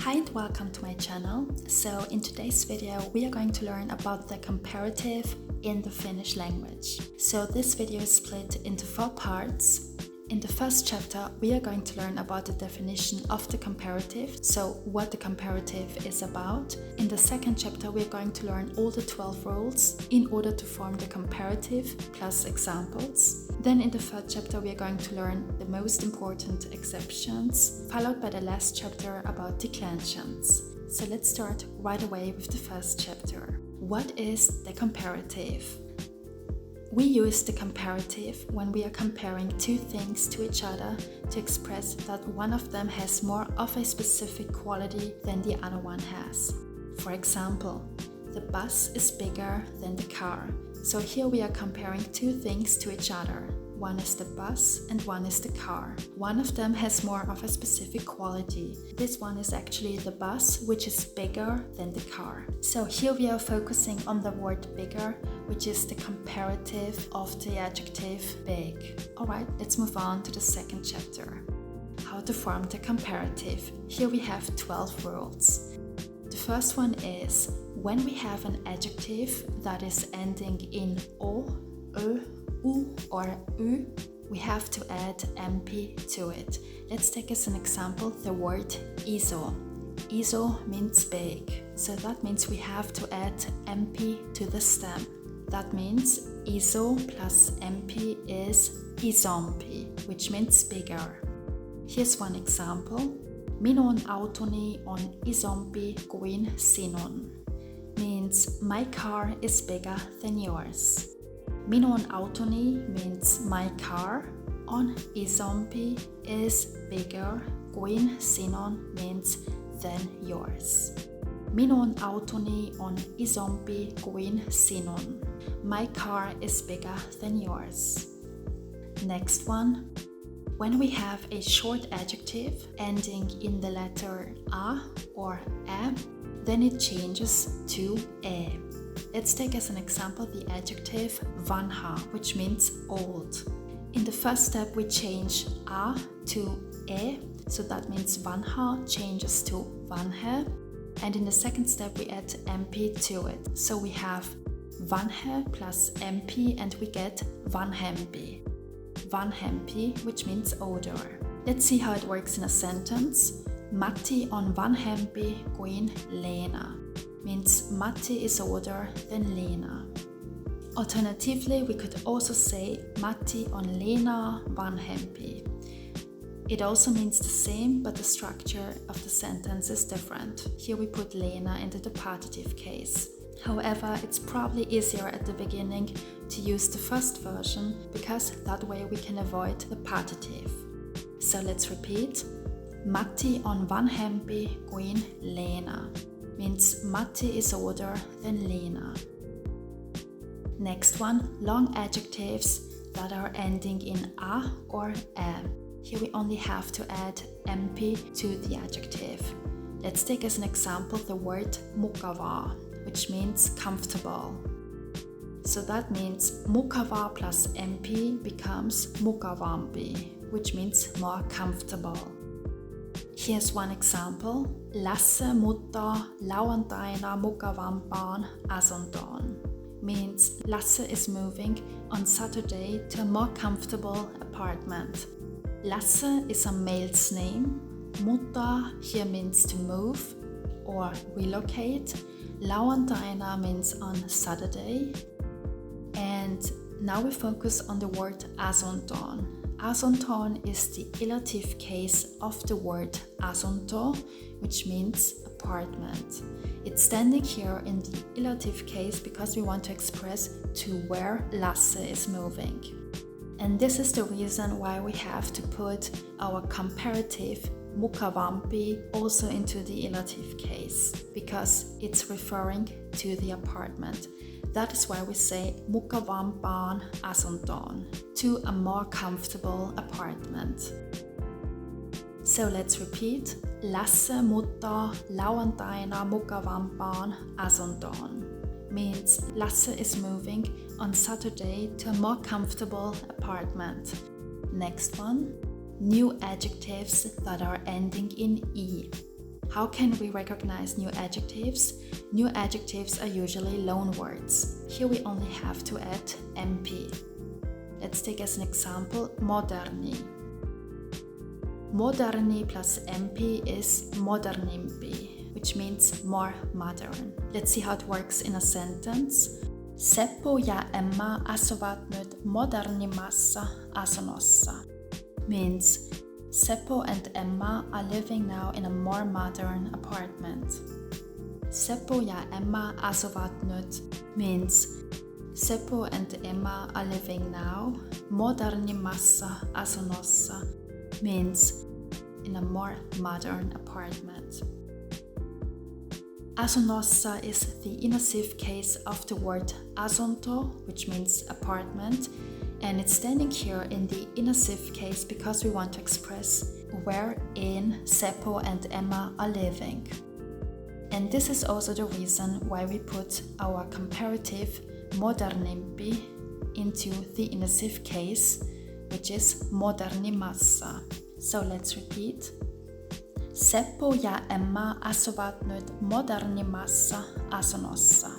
Hi and welcome to my channel. So in today's video we are going to learn about the comparative in the Finnish language. So this video is split into 4 parts. In the first chapter we are going to learn about the definition of the comparative, so what the comparative is about. In the second chapter we are going to learn all the 12 rules in order to form the comparative plus examples. Then in the third chapter we are going to learn the most important exceptions, followed by the last chapter about declensions. So let's start right away with the first chapter. What is the comparative? We use the comparative when we are comparing two things to each other to express that one of them has more of a specific quality than the other one has. For example, the bus is bigger than the car. So here we are comparing two things to each other. One is the bus and one is the car. One of them has more of a specific quality. This one is actually the bus, which is bigger than the car. So here we are focusing on the word bigger, which is the comparative of the adjective big. Alright, let's move on to the second chapter. How to form the comparative. Here we have 12 rules. The first one is when we have an adjective that is ending in o, ö, u or u, we have to add mp to it. Let's take as an example the word iso. Iso means big, so that means we have to add mp to the stem. That means iso plus mp is isompi, which means bigger. Here's one example. Minun autoni on isompi kuin sinun, means my car is bigger than yours. Minun autoni means my car, on isompi is bigger, kuin sinun means than yours. Minun autoni on isompi kuin sinun. My car is bigger than yours. Next one. When we have a short adjective ending in the letter a or e, then it changes to e. Let's take as an example the adjective vanha, which means old. In the first step we change a to e, so that means vanha changes to vanhe. And in the second step we add mp to it. So we have vanhe plus mp and we get vanhempi. Vanhempi, which means older. Let's see how it works in a sentence. Matti on vanhempi kuin Leena, means Matti is older than Lena. Alternatively, we could also say Matti on Lena vanhempi. It also means the same, but the structure of the sentence is different. Here we put Lena into the partitive case. However, it's probably easier at the beginning to use the first version, because that way we can avoid the partitive. So let's repeat. Matti on vanhempi kuin Leena, means Matti is older than Lena. Next one, long adjectives that are ending in a or e. Here we only have to add mp to the adjective. Let's take as an example the word mukava, which means comfortable. So that means mukava plus mp becomes mukavampi, which means more comfortable. Here's one example. Lasse muuttaa lauantaina mukavampaan asuntoon, means Lasse is moving on Saturday to a more comfortable apartment. Lasse is a male's name. Muuttaa here means to move or relocate. Lauantaina means on Saturday. And now we focus on the word asuntoon. Asuntoon is the ilative case of the word asunto, which means apartment. It's standing here in the ilative case because we want to express to where Lasse is moving. And this is the reason why we have to put our comparative mukavampi also into the ilative case, because it's referring to the apartment. That is why we say mukavampaan asuntoon, to a more comfortable apartment. So let's repeat. Lasse muuttaa lauantaina mukavampaan asuntoon, means Lasse is moving on Saturday to a more comfortable apartment. Next one. New adjectives that are ending in e. How can we recognize new adjectives? New adjectives are usually loan words. Here we only have to add MP. Let's take as an example moderni. Moderni plus MP is modernimpi, which means more modern. Let's see how it works in a sentence. Seppo ja Emma asuvat nyt modernimassa asunnossa. Means Seppo and Emma are living now in a more modern apartment. Seppo ja Emma asuvat nyt means Seppo and Emma are living now modernimassa asunnossa means in a more modern apartment. Asunnossa is the inactive case of the word asunto, which means apartment, and it's standing here in the inactive case because we want to express wherein Seppo and Emma are living. And this is also the reason why we put our comparative modernimpi into the inactive case, which is modernimassa. So let's repeat. Seppo ja Emma asuvat nyt modernimassa asunnossa.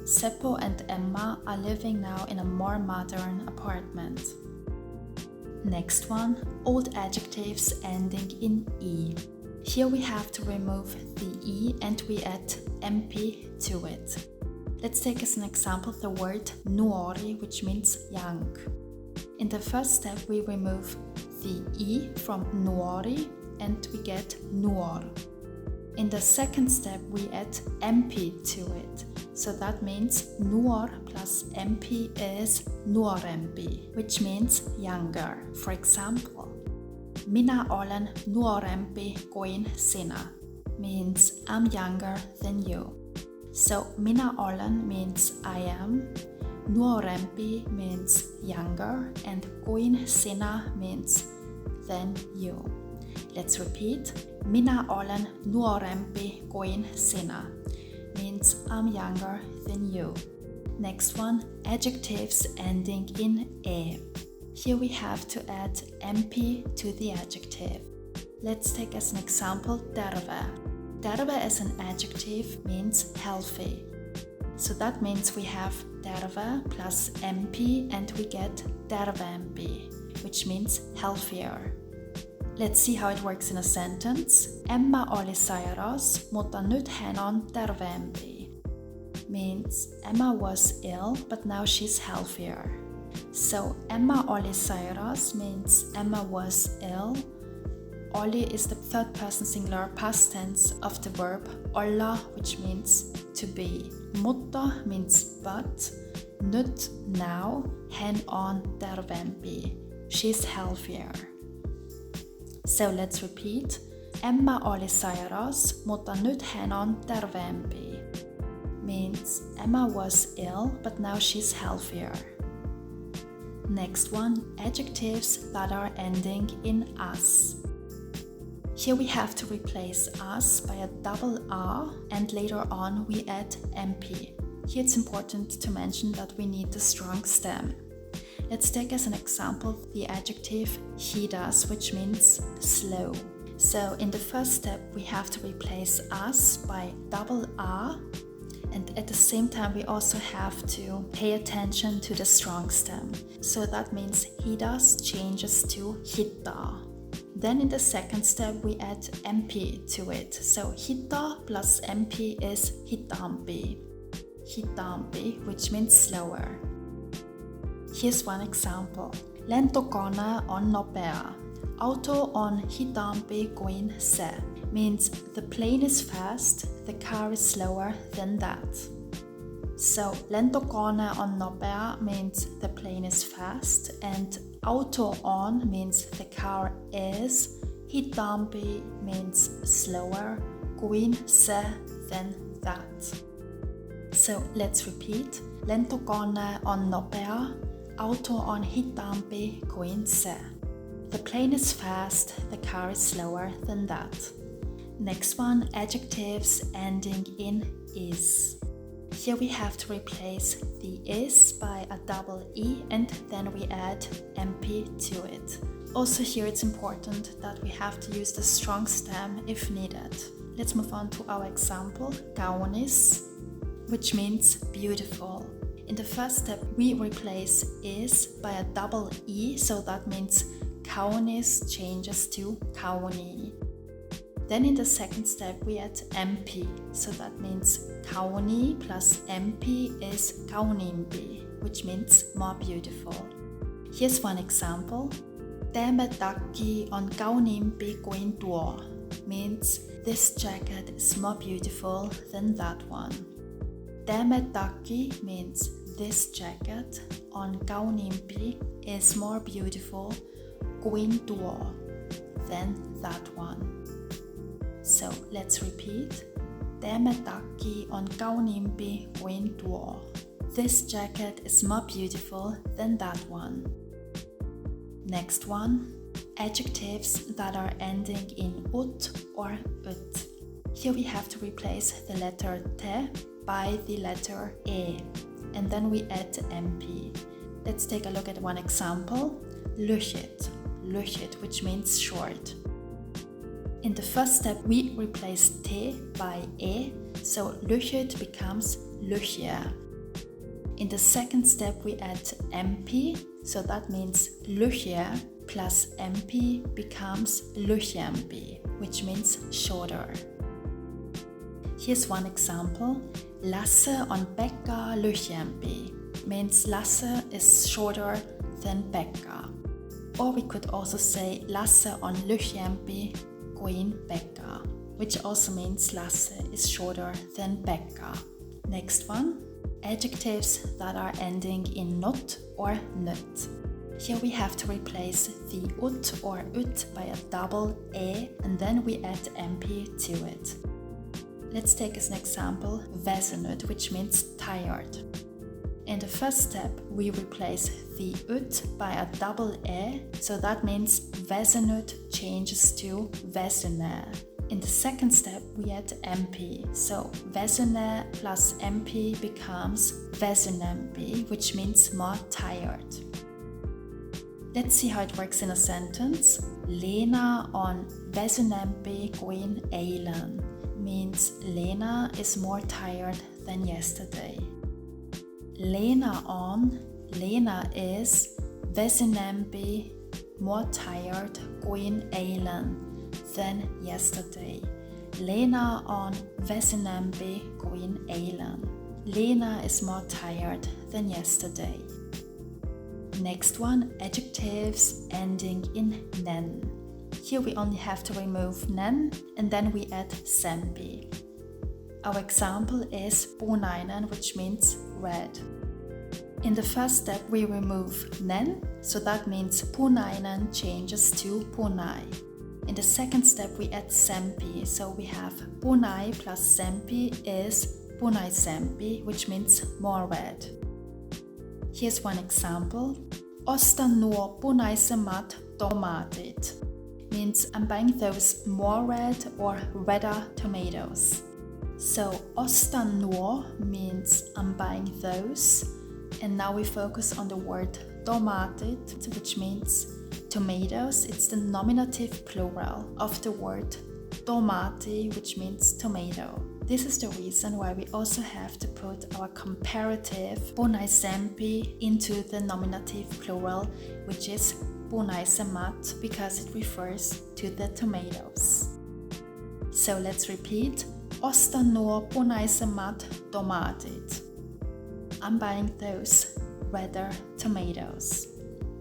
Seppo and Emma are living now in a more modern apartment. Next one, old adjectives ending in E. Here we have to remove the E and we add MP to it. Let's take as an example the word nuori, which means young. In the first step we remove the E from nuori and we get nuor. In the second step we add MP to it. So that means nuor plus MP is nuorempi, which means younger. For example, minä olen nuorempi kuin sinä means I'm younger than you. So minä olen means I am, nuorempi means younger, and kuin sinä means than you. Let's repeat. Minä olen nuorempi kuin sinä means I'm younger than you. Next one, adjectives ending in E. Here we have to add MP to the adjective. Let's take as an example terve. Terve as an adjective means healthy. So that means we have terve plus MP and we get terveempi, which means healthier. Let's see how it works in a sentence. Emma oli sairas, mutta nyt hän on terveempi. Means Emma was ill, but now she's healthier. So Emma oli sairas means Emma was ill. Oli is the third person singular past tense of the verb olla, which means to be. Mutta means but. Nyt now, hän on terveempi. She's healthier. So let's repeat. Emma oli sairas, mutta nyt hän on terveempi. Means Emma was ill, but now she's healthier. Next one, adjectives that are ending in as. Here we have to replace as by a double R and later on we add MP. Here it's important to mention that we need the strong stem. Let's take as an example the adjective hidas, which means slow. So in the first step we have to replace as by double R, and at the same time we also have to pay attention to the strong stem. So that means hidas changes to hitta. Then in the second step we add MP to it. So hitta plus MP is hitampi. Hitampi, which means slower. Here's one example. Lentokone on nopea. Auto on hitaampi kuin se. Means the plane is fast, the car is slower than that. So lentokone on nopea means the plane is fast, and auto on means the car is, hitaampi means slower, kuin se than that. So let's repeat. Lentokone on nopea, auto on hitaampi kuin se. The plane is fast, the car is slower than that. Next one, adjectives ending in is. Here we have to replace the is by a double E and then we add MP to it. Also here it's important that we have to use the strong stem if needed. let's move on to our example, kaunis, which means beautiful. In the first step, we replace is by a double E, so that means kaunis changes to kauni. Then in the second step, we add MP, so that means kauni plus MP is kaunimpi, which means more beautiful. Here's one example. Tämä takki on kauniimpi kuin tuo, means this jacket is more beautiful than that one. Tämä takki means this jacket on kauniimpi is more beautiful kuin tuo than that one. So let's repeat. Tämä takki on kauniimpi kuin tuo. This jacket is more beautiful than that one. Next one, adjectives that are ending in ut or ut. Here we have to replace the letter te by the letter e, and then we add mp. Let's take a look at one example. Lyhyt, which means short. In the first step, we replace te by e, so lyhyt becomes lyhya. In the second step, we add mp, so that means lyhya plus mp becomes lyhyampi, which means shorter. Here's one example. Lasse on Pekka lyhyampi means Lasse is shorter than Pekka. Or we could also say Lasse on lyhyampi kuin Pekka, which also means Lasse is shorter than Pekka. Next one, adjectives that are ending in not or nut. Here we have to replace the ut or ut by a double e, and then we add mp to it. Let's take as an example väsynyt, which means tired. In the first step, we replace the ut by a double e, so that means väsynyt changes to väsyne. In the second step, we add mp, so väsyne plus mp becomes väsynempi, which means more tired. Let's see how it works in a sentence. Lena on väsynempi kuin eilen means Lena is more tired than yesterday. Lena is väsynempi, more tired kuin eilen than yesterday. Lena on väsynempi kuin eilen. Lena is more tired than yesterday. Next one, adjectives ending in nen. Here we only have to remove nen and then we add sempi. Our example is punainen, which means red. In the first step, we remove nen, so that means punainen changes to punai. In the second step, we add sempi, so we have punai plus sempi is punaisempi, which means more red. Here's one example. Ostan nuo punaisemmat tomaatit means I'm buying those more red or redder tomatoes. So ostan nuo means I'm buying those, and now we focus on the word tomaatit, which means tomatoes. It's the nominative plural of the word tomaati, which means tomato. This is the reason why we also have to put our comparative punaisempi into the nominative plural, which is punaisemmat, because it refers to the tomatoes. So let's repeat. Ostan nuo punaisemmat tomaatit. I'm buying those redder tomatoes.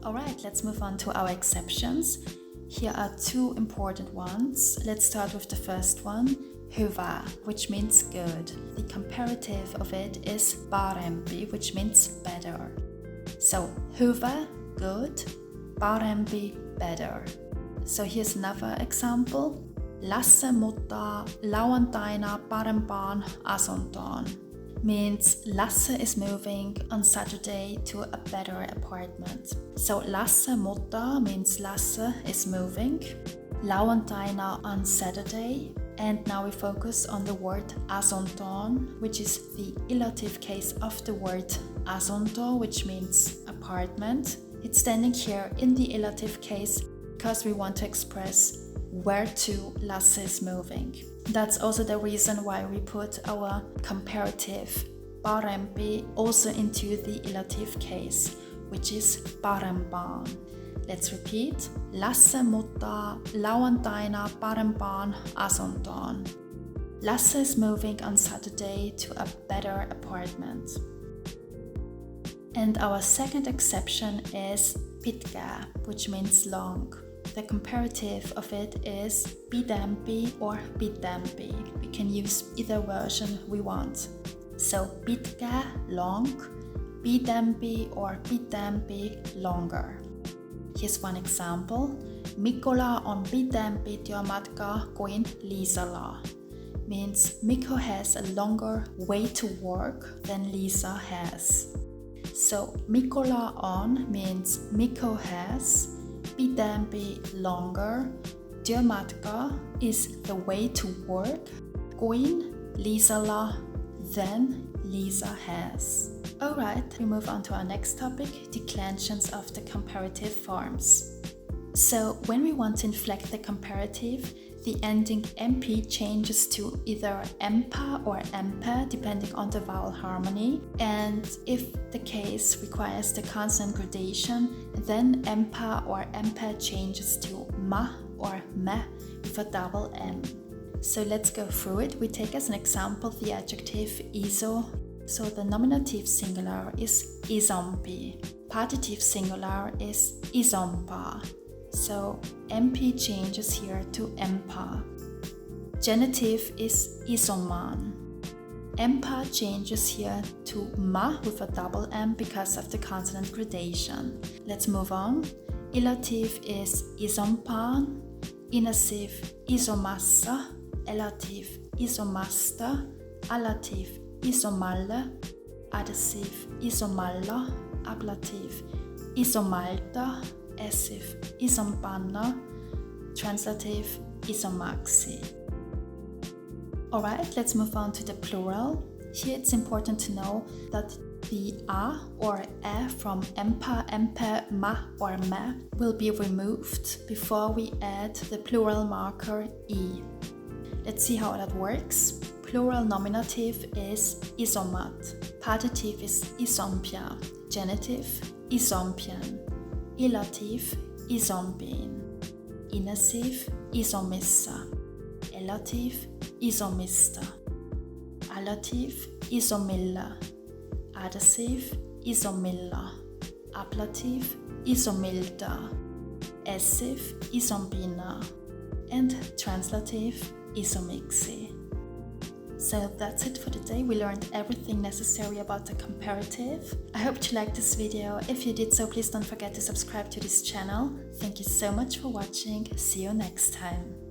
Alright, let's move on to our exceptions. Here are two important ones. Let's start with the first one. Hyvä, which means good. The comparative of it is parempi, which means better. So hyvä, good, parempi, better. So here's another example. Lasse muuttaa lauantaina parempaan asuntoon. Means Lasse is moving on Saturday to a better apartment. So Lasse muuttaa means Lasse is moving. Lauantaina on Saturday. And now we focus on the word asuntoon, which is the illative case of the word asunto, which means apartment. It's standing here in the illative case because we want to express where to Lasse is moving. That's also the reason why we put our comparative parempi also into the illative case, which is parempaan. Let's repeat. Lasse muuttaa lauantaina parempaan asuntoon. Lasse is moving on Saturday to a better apartment. And our second exception is pitkä, which means long. The comparative of it is pidempi or pitempi. We can use either version we want. So pitkä, long, pidempi or pitempi, longer. Here's one example. Mikolla on pidempi työmatka kuin Liisalla. Means Mikko has a longer way to work than Lisa has. So Mikolla on means Mikko has, pidempi longer, työmatka is the way to work, kuin Liisalla than Lisa has. Alright, we move on to our next topic, declensions of the comparative forms. So when we want to inflect the comparative, the ending mp changes to either empa or empe depending on the vowel harmony, and if the case requires the consonant gradation, then empa or empe changes to ma or me with a double m. So let's go through it. We take as an example the adjective iso. So the nominative singular is isompi. Partitive singular is isompa. So mp changes here to empa. Genitive is isoman. Empa changes here to ma with a double m because of the consonant gradation. Let's move on. Illative is isompan. Inassive isomassa. Elative isomasta. Allative isomalle. Adjective isomalla. Ablative isomalta. Essive isompanna. Translative isomaxi. Alright, let's move on to the plural. Here it's important to know that the a or e from empa, empe, ma or me will be removed before we add the plural marker e. Let's see how that works. Plural nominative is isomat. Partitive is isompia. Genitive isompian. Illative isompin. Inassive isomissa. Elative isomista. Allative isomilla. Adjective isomilla. Ablative isomilda. Essive isompina. And translative isomixi. So that's it for today. We learned everything necessary about the comparative. I hope you liked this video. If you did so, please don't forget to subscribe to this channel. Thank you so much for watching. See you next time.